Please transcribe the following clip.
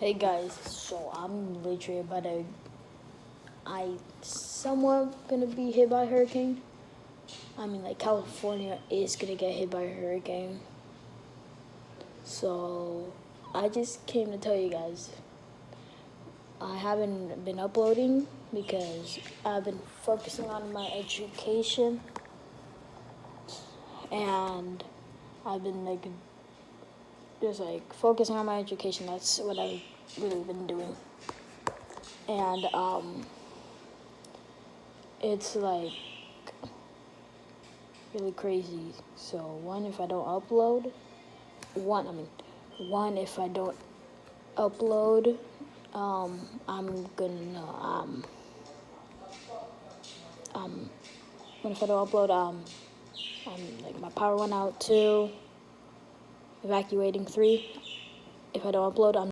Hey guys, so I'm literally about to, I somewhat gonna be hit by a hurricane. I mean, like California is gonna get hit by a hurricane. So I just came to tell you guys, I haven't been uploading because I've been focusing on my education, and I've been just focusing on my education. That's what I've really been doing. And it's like really crazy. So one, if I don't upload, if I don't upload, I'm gonna if I don't upload, like my power went out. 2, evacuating. 3, if I don't upload, I'm